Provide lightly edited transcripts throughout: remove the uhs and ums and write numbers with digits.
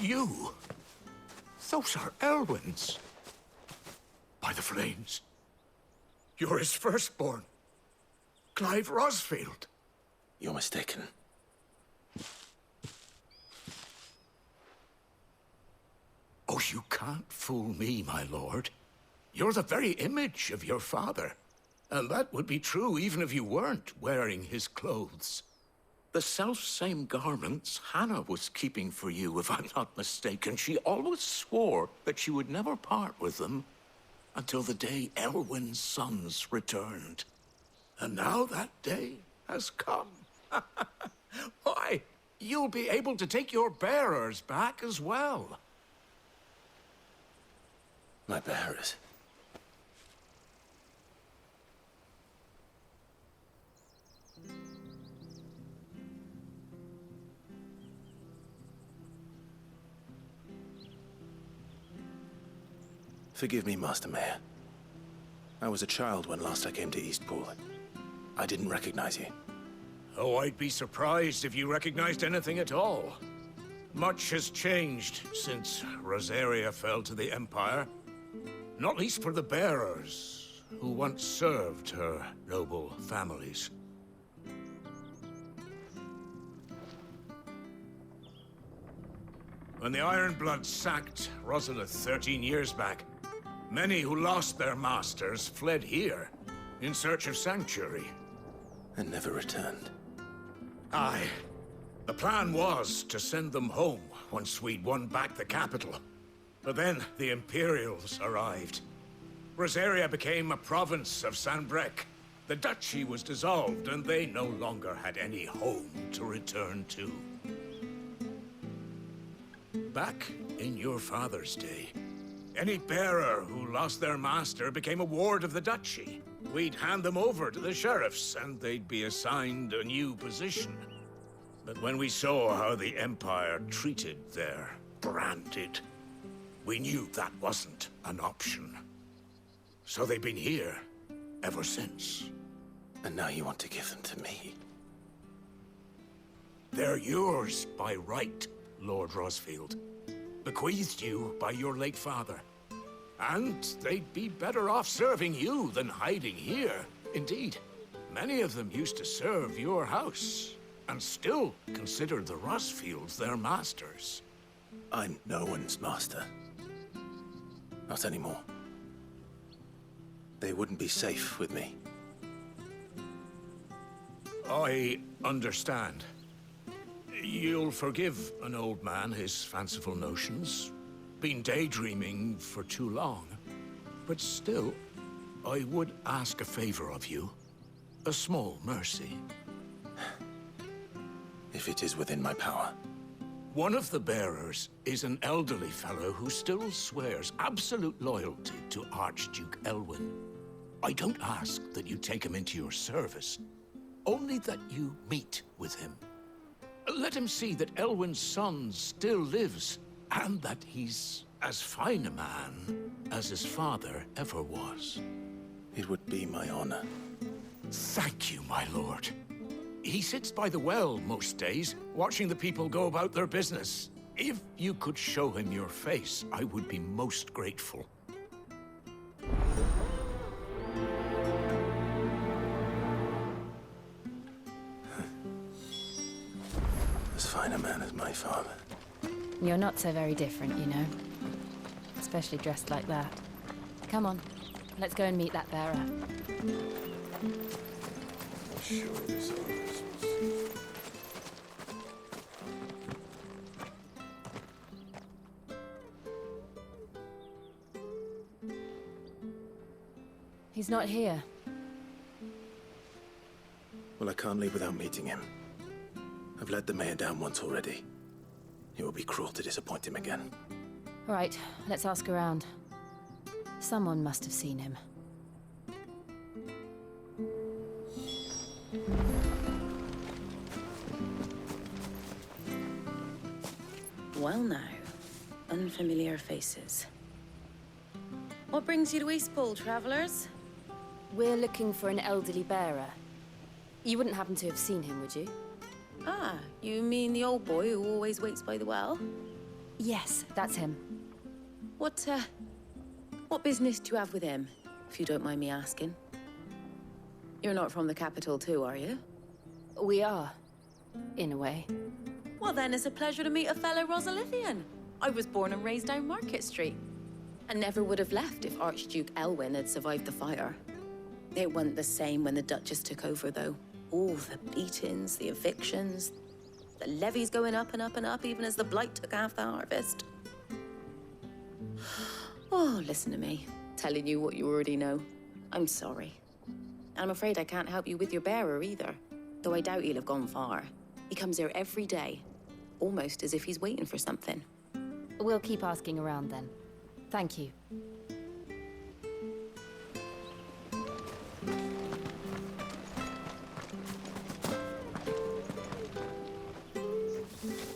you? Those are Elwyn's. By the flames. You're his firstborn. Clive Rosfield. You're mistaken. Oh, you can't fool me, my lord. You're the very image of your father. And that would be true even if you weren't wearing his clothes. The self-same garments Hannah was keeping for you, if I'm not mistaken. She always swore that she would never part with them until the day Elwyn's sons returned. And now that day has come. Why, you'll be able to take your bearers back as well. My bearers? Forgive me, Master Mayor. I was a child when last I came to Eastpool. I didn't recognize you. Oh, I'd be surprised if you recognized anything at all. Much has changed since Rosaria fell to the Empire. Not least for the bearers, who once served her noble families. When the Ironbloods sacked Rosalith 13 years back, many who lost their masters fled here, in search of sanctuary. And never returned. Aye. The plan was to send them home once we'd won back the capital. But then the Imperials arrived. Rosaria became a province of Sanbreque. The duchy was dissolved, and they no longer had any home to return to. Back in your father's day, any bearer who lost their master became a ward of the duchy. We'd hand them over to the sheriffs, and they'd be assigned a new position. But when we saw how the Empire treated their branded, we knew that wasn't an option. So they've been here ever since. And now you want to give them to me? They're yours by right, Lord Rosfield. Bequeathed you by your late father. And they'd be better off serving you than hiding here. Indeed, many of them used to serve your house, and still consider the Rosfields their masters. I'm no one's master. Not anymore. They wouldn't be safe with me. I understand. You'll forgive an old man his fanciful notions. Been daydreaming for too long. But still, I would ask a favor of you. A small mercy. If it is within my power. One of the bearers is an elderly fellow who still swears absolute loyalty to Archduke Elwyn. I don't ask that you take him into your service, only that you meet with him. Let him see that Elwyn's son still lives, and that he's as fine a man as his father ever was. It would be my honor. Thank you, my lord. He sits by the well most days, watching the people go about their business. If you could show him your face, I would be most grateful. As fine a man as my father. You're not so very different, you know. Especially dressed like that. Come on, let's go and meet that bearer. Sure this is. He's not here. Well, I can't leave without meeting him. I've let the mayor down once already. It would be cruel to disappoint him again. All right, let's ask around. Someone must have seen him. Well now, unfamiliar faces. What brings you to Eastpool, travelers? We're looking for an elderly bearer. You wouldn't happen to have seen him, would you? Ah, you mean the old boy who always waits by the well? Yes, that's him. What business do you have with him, if you don't mind me asking? You're not from the capital too, are you? We are, in a way. Well then, it's a pleasure to meet a fellow Rosalithian. I was born and raised down Market Street. And never would have left if Archduke Elwyn had survived the fire. It wasn't the same when the Duchess took over, though. All the beatings, the evictions, the levies going up and up and up, even as the blight took half the harvest. Oh, listen to me, telling you what you already know. I'm sorry. And I'm afraid I can't help you with your bearer either, though I doubt he'll have gone far. He comes here every day, almost as if he's waiting for something. We'll keep asking around then. Thank you.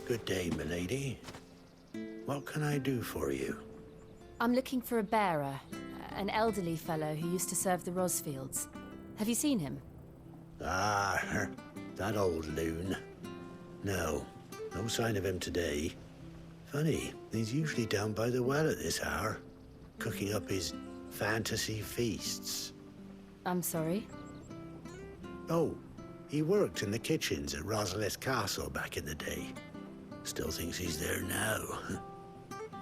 Good day, milady. What can I do for you? I'm looking for a bearer, an elderly fellow who used to serve the Rosfields. Have you seen him? Ah, that old loon. No sign of him today. Funny, he's usually down by the well at this hour, cooking up his fantasy feasts. I'm sorry? Oh, he worked in the kitchens at Rosalith Castle back in the day. Still thinks he's there now.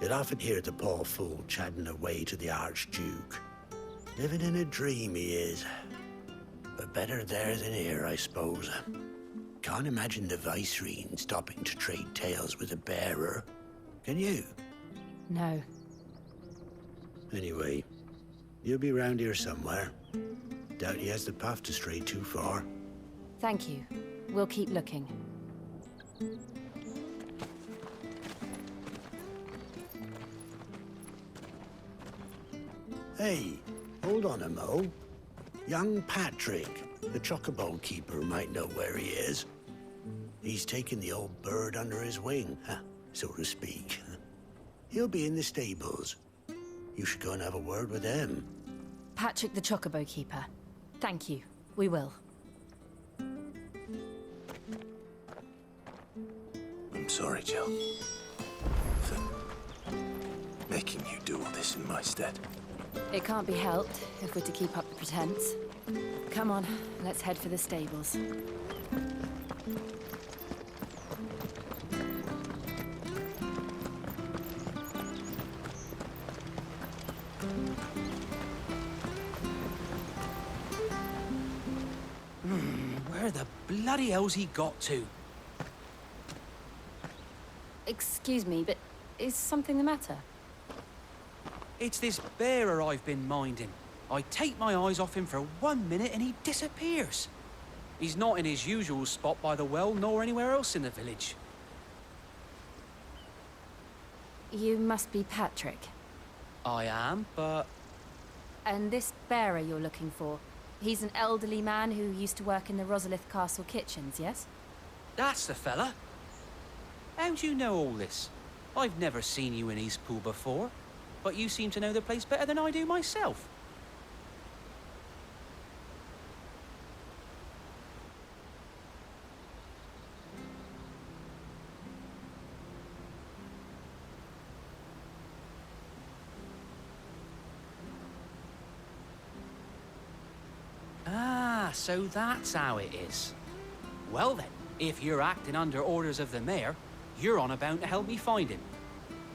You'd often hear the poor fool chatting away to the Archduke. Living in a dream he is. But better there than here, I suppose. Can't imagine the Vicereine stopping to trade tales with a bearer. Can you? No. Anyway, you'll be round here somewhere. Doubt he has the path to stray too far. Thank you. We'll keep looking. Hey, hold on a mo. Young Patrick, the chocobo keeper, might know where he is. He's taken the old bird under his wing, so to speak. He'll be in the stables. You should go and have a word with him. Patrick the Chocobo Keeper. Thank you. We will. I'm sorry, Jill. For making you do all this in my stead. It can't be helped if we're to keep up the pretense. Come on, let's head for the stables. Where the bloody hell's he got to? Excuse me, but is something the matter? It's this bearer I've been minding. I take my eyes off him for 1 minute and he disappears. He's not in his usual spot by the well, nor anywhere else in the village. You must be Patrick. I am, but... And this bearer you're looking for, he's an elderly man who used to work in the Rosalith Castle kitchens, yes? That's the fella. How do you know all this? I've never seen you in Eastpool before, but you seem to know the place better than I do myself. Ah, so that's how it is. Well then, if you're acting under orders of the mayor, you're on about to help me find him.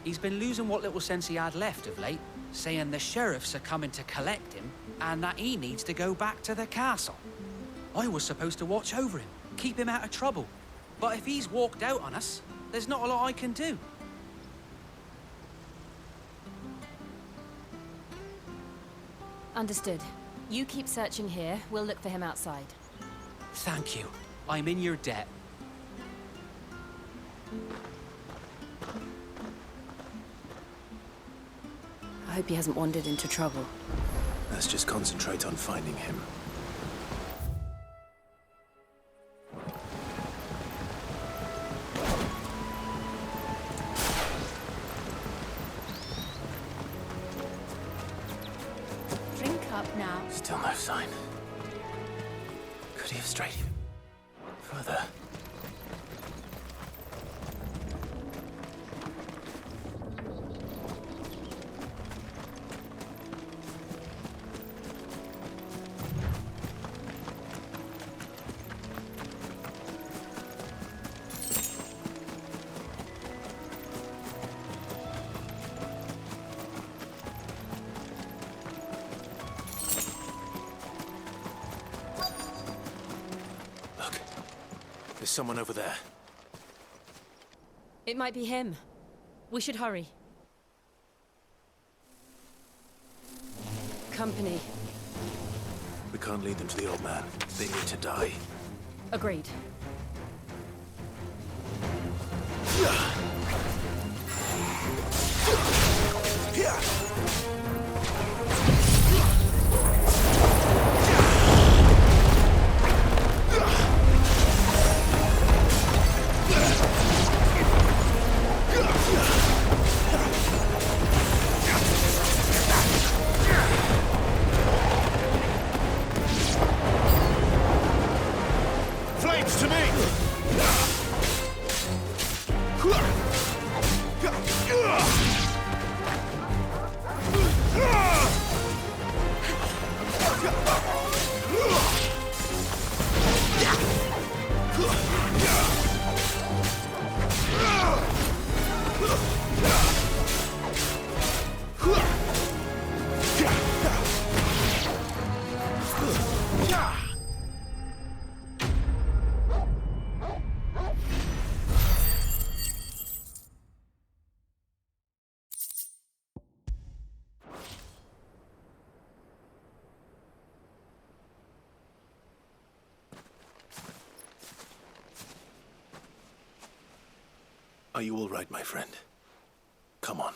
He's been losing what little sense he had left of late, saying the sheriffs are coming to collect him and that he needs to go back to the castle. I was supposed to watch over him, keep him out of trouble. But if he's walked out on us, there's not a lot I can do. Understood. You keep searching here, we'll look for him outside. Thank you. I'm in your debt. I hope he hasn't wandered into trouble. Let's just concentrate on finding him. Drink up now. Still no sign. Could he have strayed even further? There's someone over there. It might be him. We should hurry. Company. We can't lead them to the old man. They need to die. Agreed. Flames to me! Are you all right, my friend? Come on.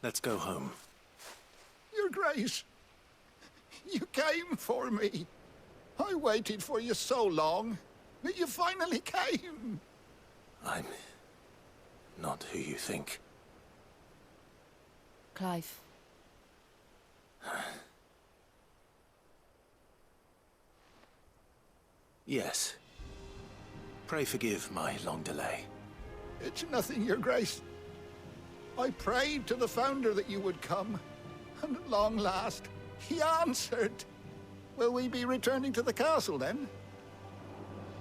Let's go home. Your Grace, you came for me. I waited for you so long, but you finally came. I'm not who you think. Clive. Yes. Pray forgive my long delay. It's nothing, Your Grace. I prayed to the Founder that you would come, and at long last, he answered. Will we be returning to the castle, then?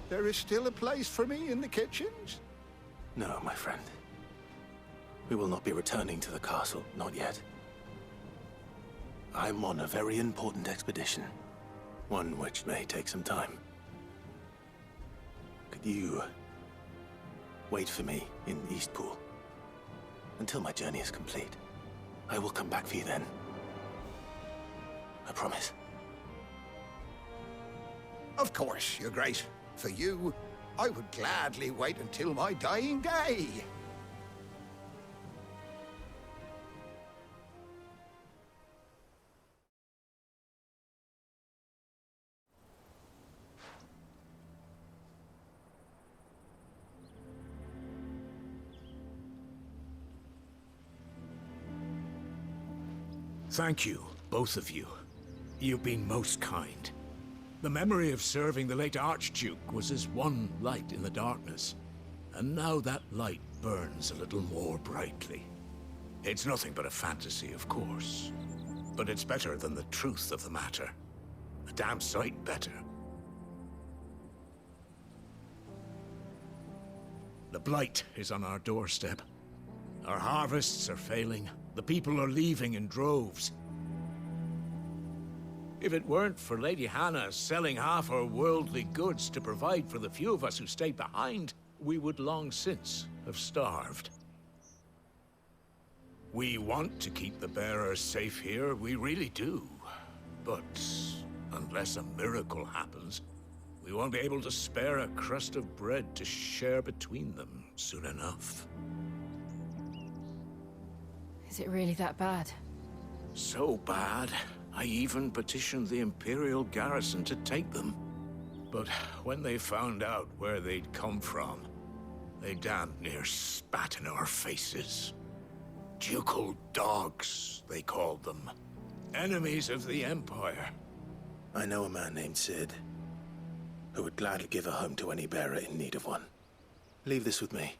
There is still a place for me in the kitchens? No, my friend. We will not be returning to the castle, not yet. I'm on a very important expedition. One which may take some time. Could you wait for me in Eastpool until my journey is complete? I will come back for you then. I promise. Of course, Your Grace. For you, I would gladly wait until my dying day. Thank you, both of you. You've been most kind. The memory of serving the late Archduke was as one light in the darkness, and now that light burns a little more brightly. It's nothing but a fantasy, of course, but it's better than the truth of the matter. A damn sight better. The blight is on our doorstep. Our harvests are failing. The people are leaving in droves. If it weren't for Lady Hannah selling half our worldly goods to provide for the few of us who stayed behind, we would long since have starved. We want to keep the bearers safe here, we really do. But unless a miracle happens, we won't be able to spare a crust of bread to share between them soon enough. Is it really that bad? So bad, I even petitioned the Imperial garrison to take them. But when they found out where they'd come from, they damn near spat in our faces. Ducal dogs, they called them. Enemies of the Empire. I know a man named Sid, who would gladly give a home to any bearer in need of one. Leave this with me.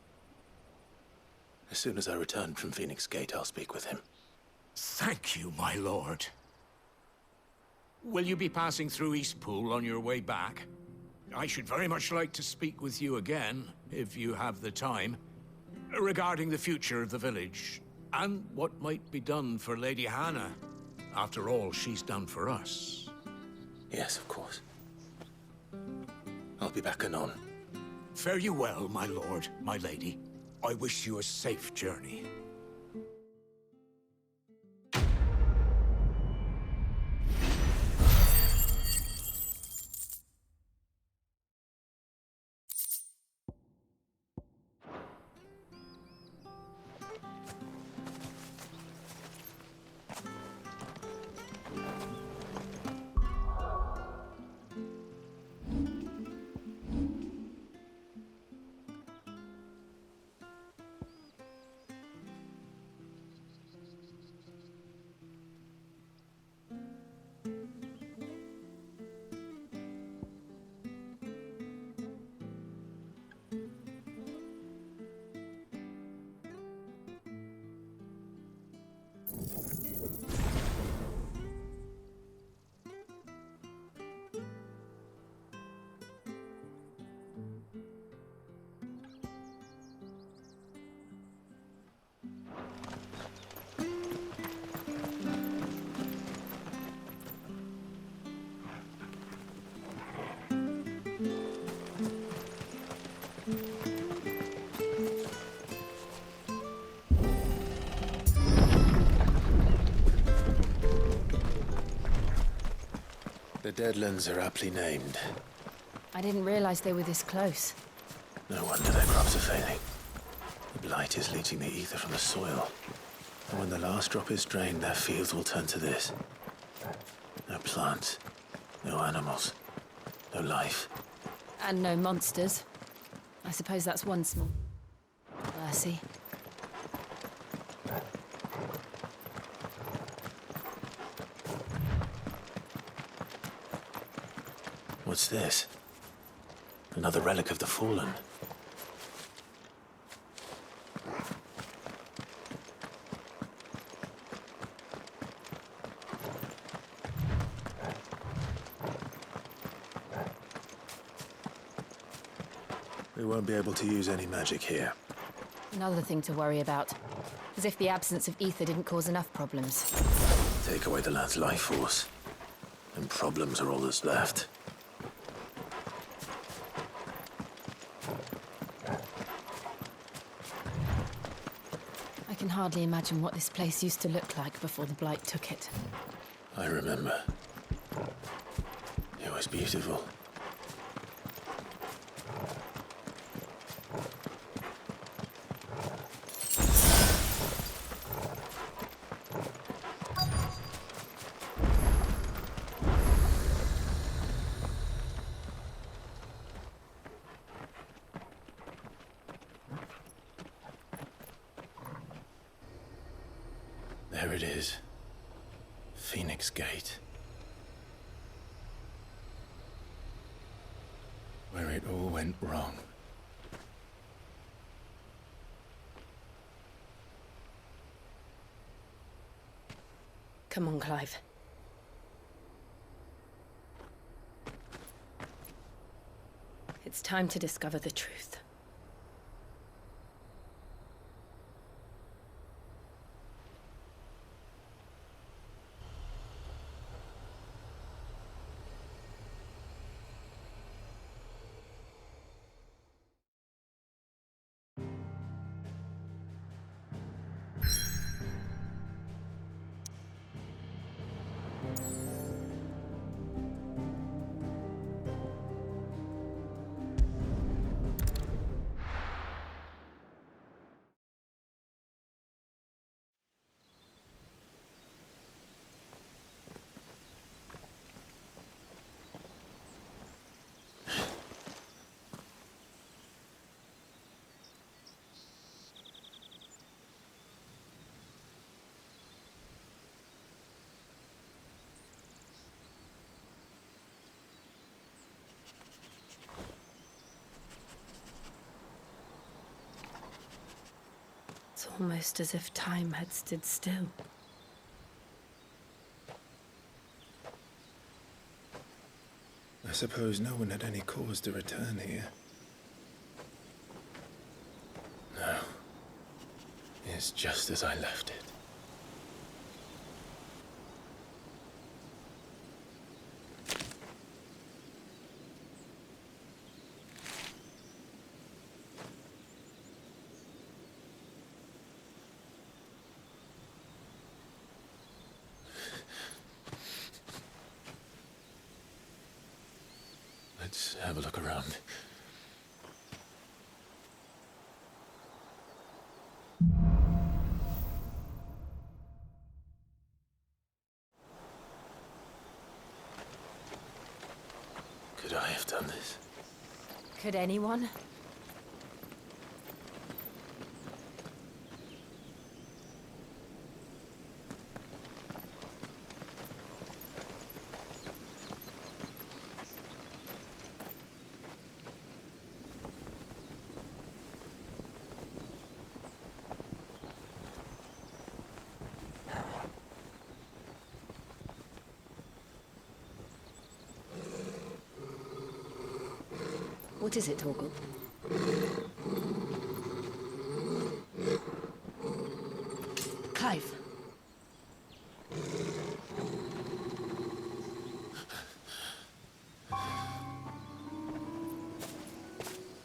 As soon as I return from Phoenix Gate, I'll speak with him. Thank you, my lord. Will you be passing through Eastpool on your way back? I should very much like to speak with you again, if you have the time, regarding the future of the village, and what might be done for Lady Hannah, after all she's done for us. Yes, of course. I'll be back anon. Fare you well, my lord, my lady. I wish you a safe journey. The Deadlands are aptly named. I didn't realize they were this close. No wonder their crops are failing. The blight is leaching the ether from the soil. And when the last drop is drained, their fields will turn to this. No plants, no animals, no life. And no monsters. I suppose that's one small mercy. What's this? Another relic of the Fallen. We won't be able to use any magic here. Another thing to worry about. As if the absence of ether didn't cause enough problems. Take away the lad's life force, and problems are all that's left. I can hardly imagine what this place used to look like before the Blight took it. I remember. It was beautiful. There it is. Phoenix Gate. Where it all went wrong. Come on, Clive. It's time to discover the truth. It's almost as if time had stood still. I suppose no one had any cause to return here. No. It's just as I left it. Let's have a look around. Could I have done this? Could anyone? What is it, Torgal? Clive.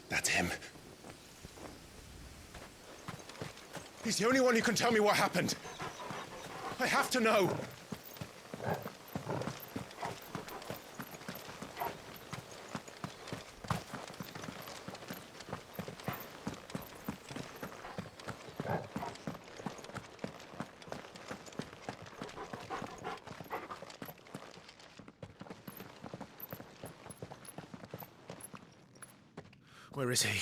That's him. He's the only one who can tell me what happened. I have to know. Where is he?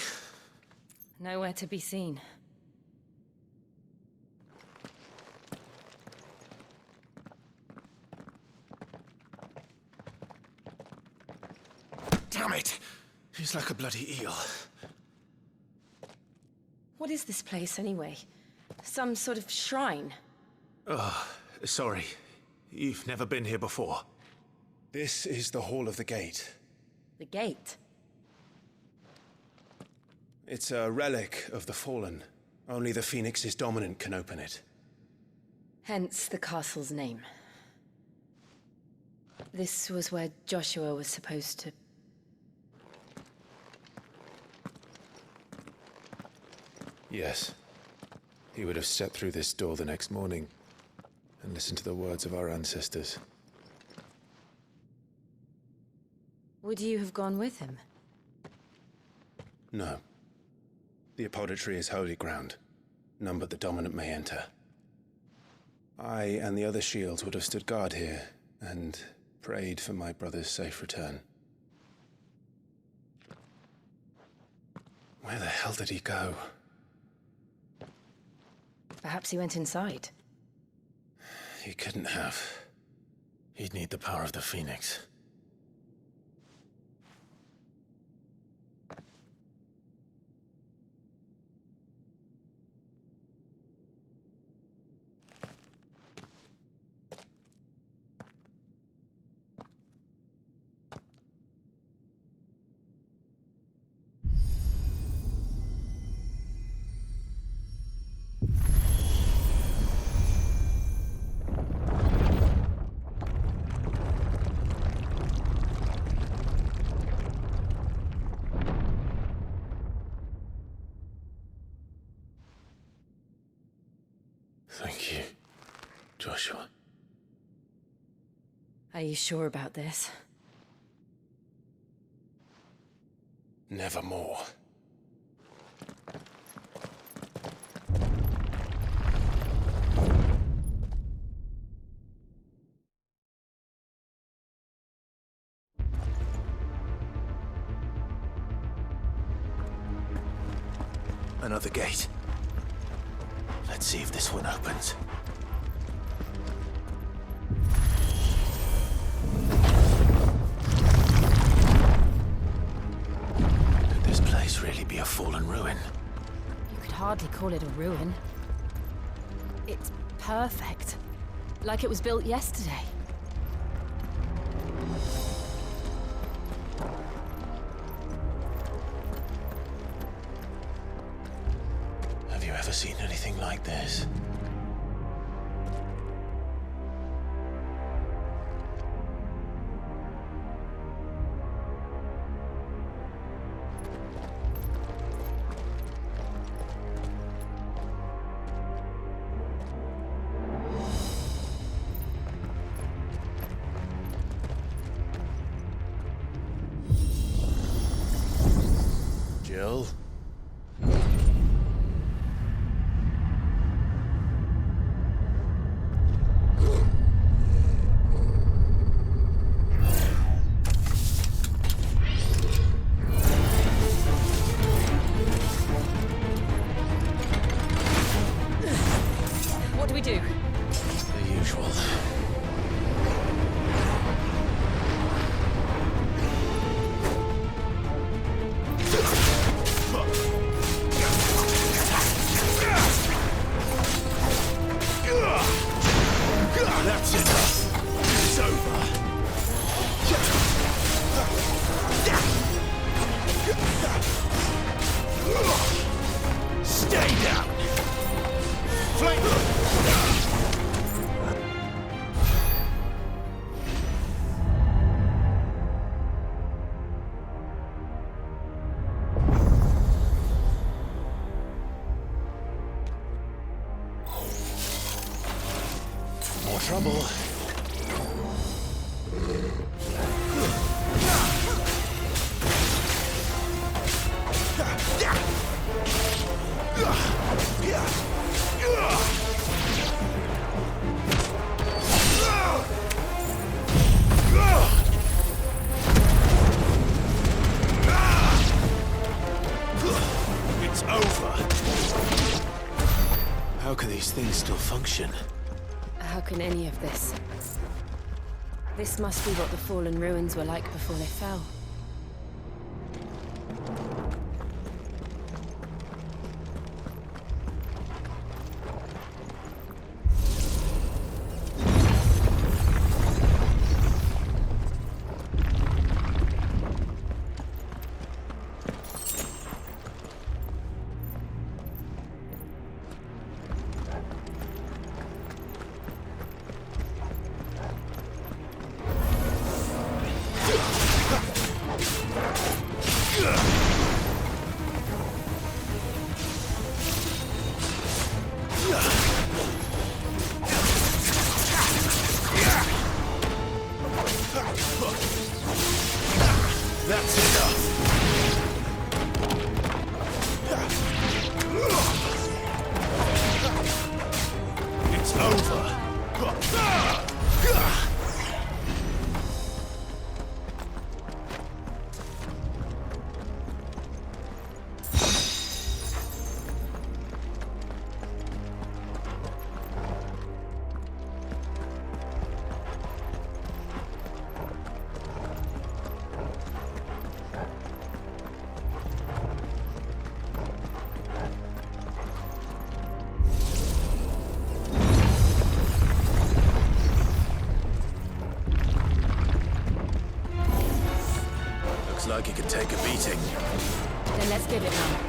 Nowhere to be seen. Damn it! He's like a bloody eel. What is this place, anyway? Some sort of shrine? Oh, sorry. You've never been here before. This is the Hall of the Gate. The gate? It's a relic of the Fallen. Only the Phoenix's dominant can open it. Hence the castle's name. This was where Joshua was supposed to... Yes. He would have stepped through this door the next morning and listened to the words of our ancestors. Would you have gone with him? No. The apodatory is holy ground. None but the dominant may enter. I and the other shields would have stood guard here and prayed for my brother's safe return. Where the hell did he go? Perhaps he went inside. He couldn't have. He'd need the power of the Phoenix. Thank you, Joshua. Are you sure about this? Nevermore. Another gate. Let's see if this one opens. Could this place really be a fallen ruin? You could hardly call it a ruin. It's perfect. Like it was built yesterday. Have you ever seen anything like this? Jill? What do we do? The usual. That's enough. It's over. Stay down. Flank. More trouble. It's over. How can these things still function? How can any of this? This must be what the fallen ruins were like before they fell. That's enough. It's over. Looks like he could take a beating. Then let's give it now.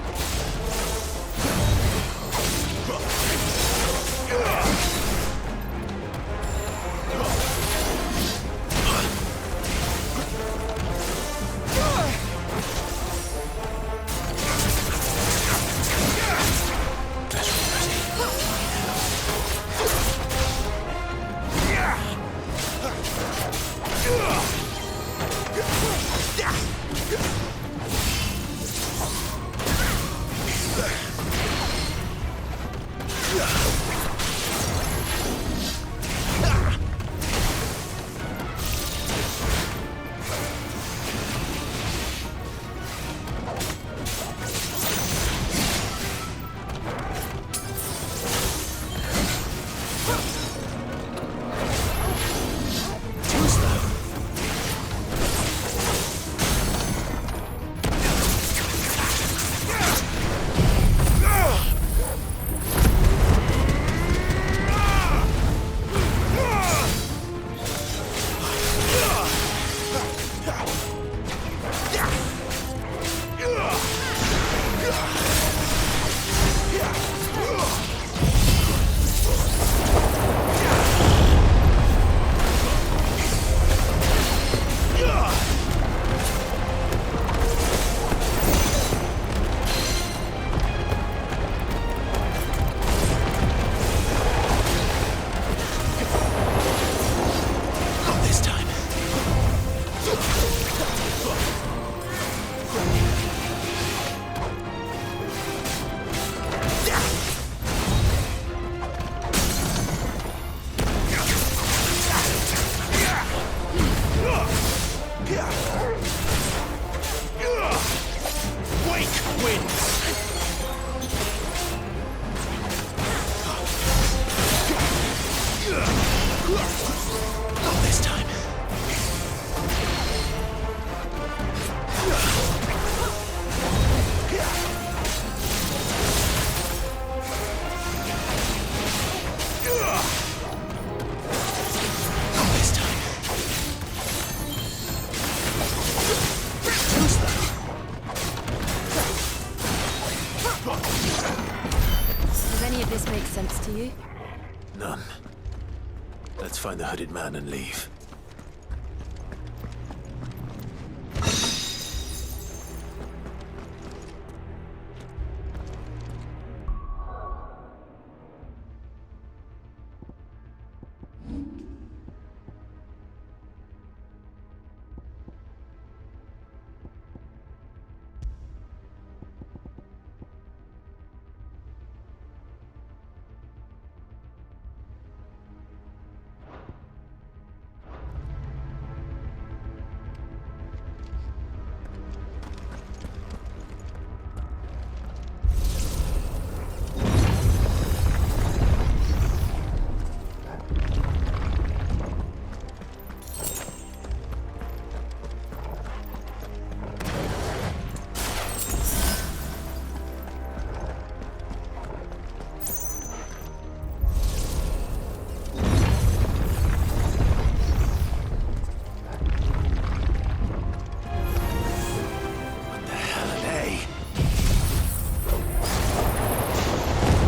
Let's find the hooded man and leave.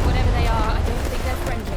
Whatever they are, I don't think they're friendly.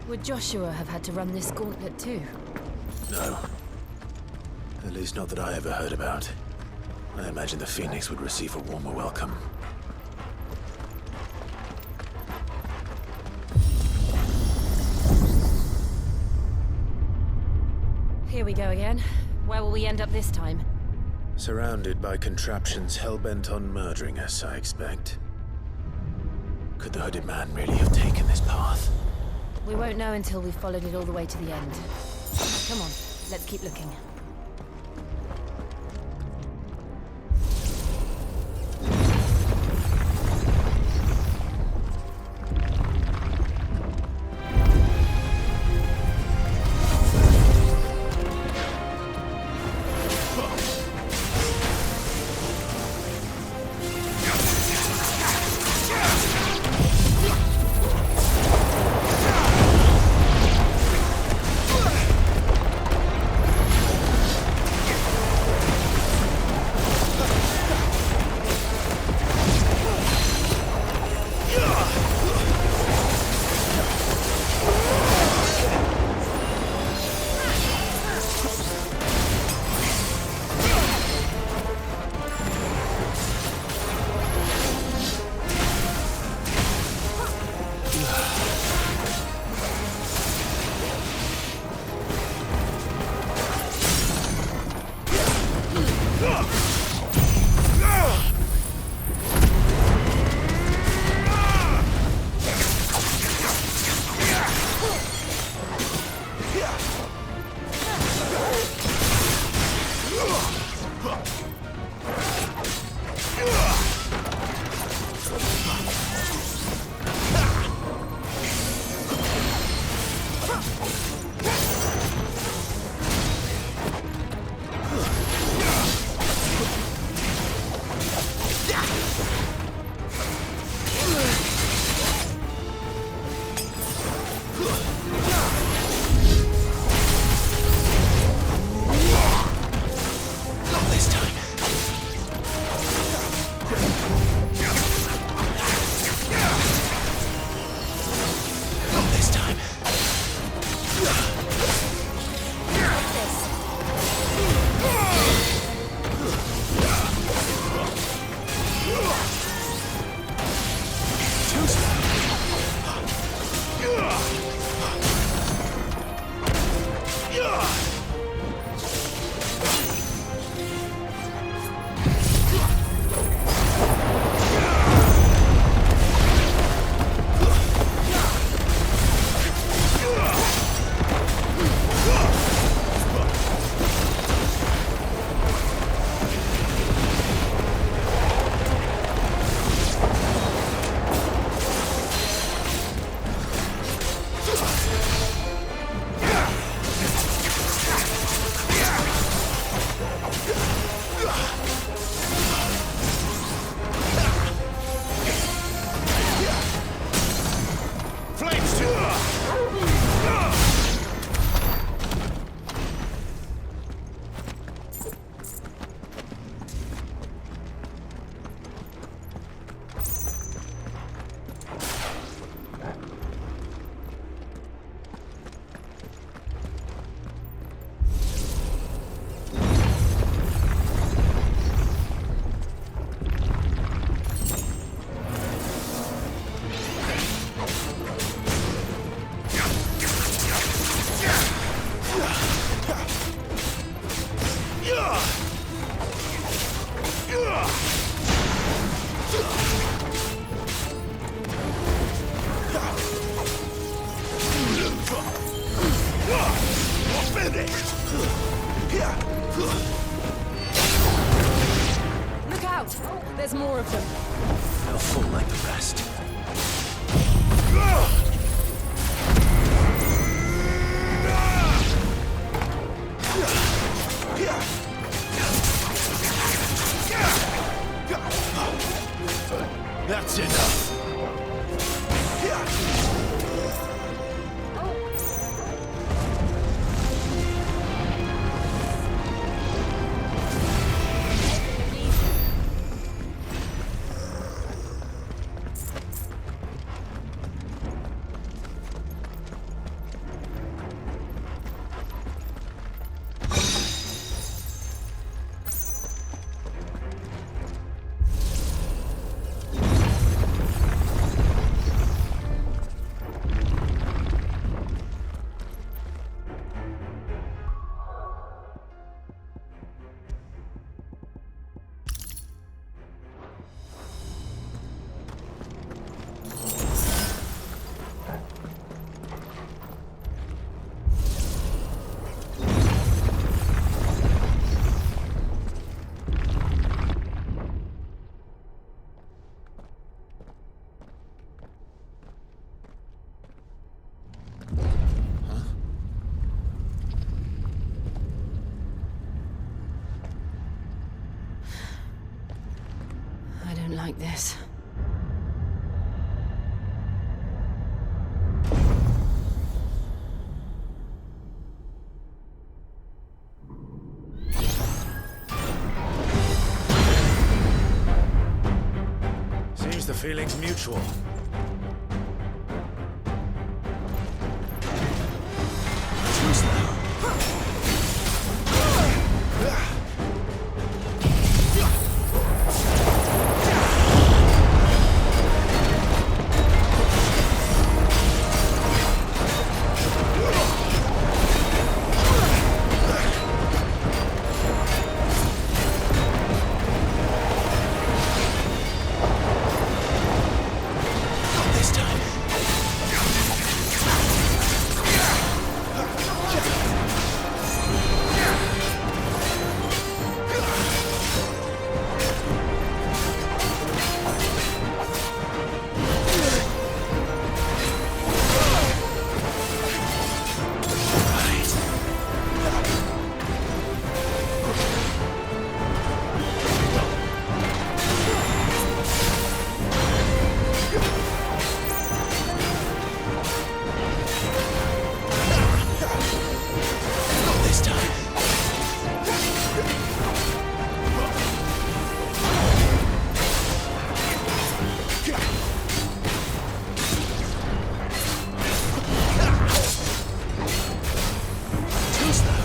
Would Joshua have had to run this gauntlet too? No. At least not that I ever heard about. I imagine the Phoenix would receive a warmer welcome. Here we go again. Where will we end up this time? Surrounded by contraptions hell-bent on murdering us, I expect. Could the hooded man really have taken this path? We won't know until we've followed it all the way to the end. Come on, let's keep looking. They'll fall like the rest. That's enough. I don't like this. Seems the feeling's mutual. Too slow. This time. This time. Too slow.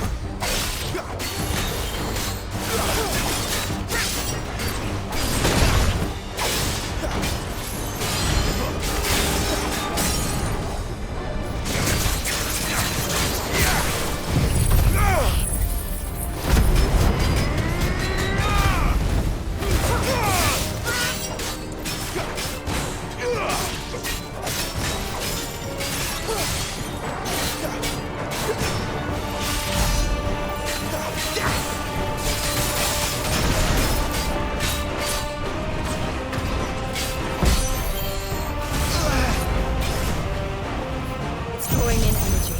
Storing in energy.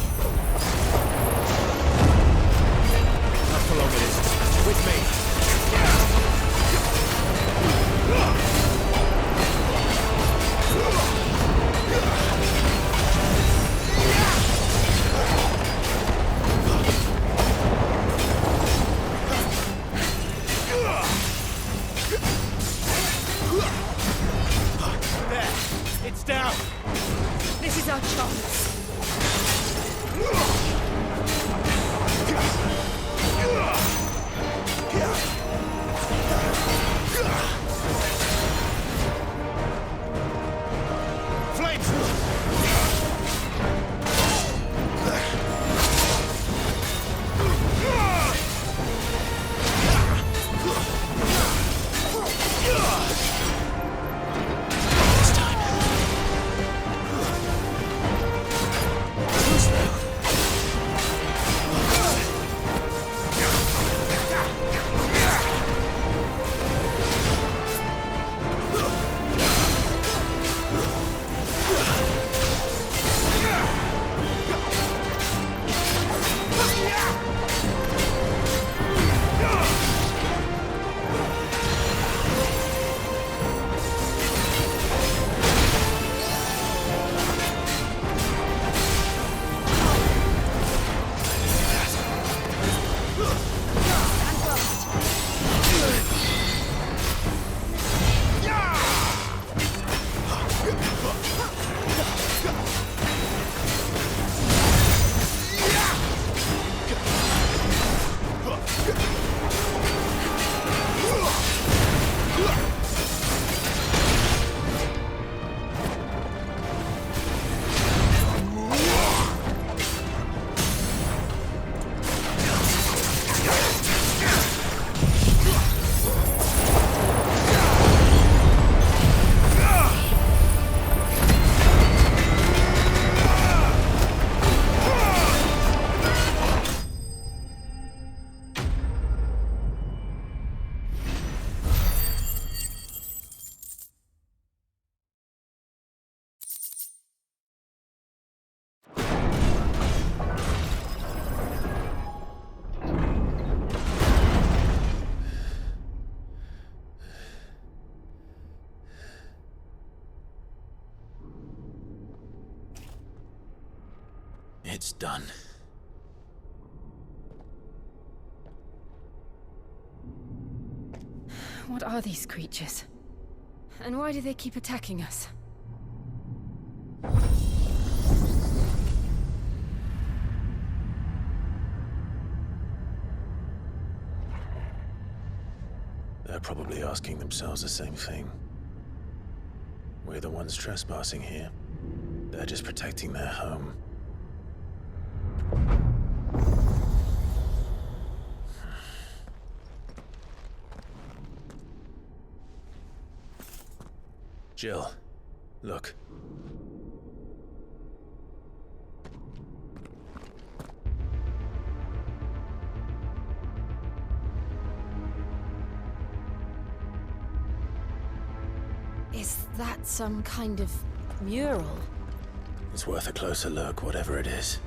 How for long it is? With me. There. It's down. This is our chance. Flames! This time. Too slow. It's done. What are these creatures? And why do they keep attacking us? They're probably asking themselves the same thing. We're the ones trespassing here. They're just protecting their home. Jill, look. Is that some kind of mural? It's worth a closer look, whatever it is.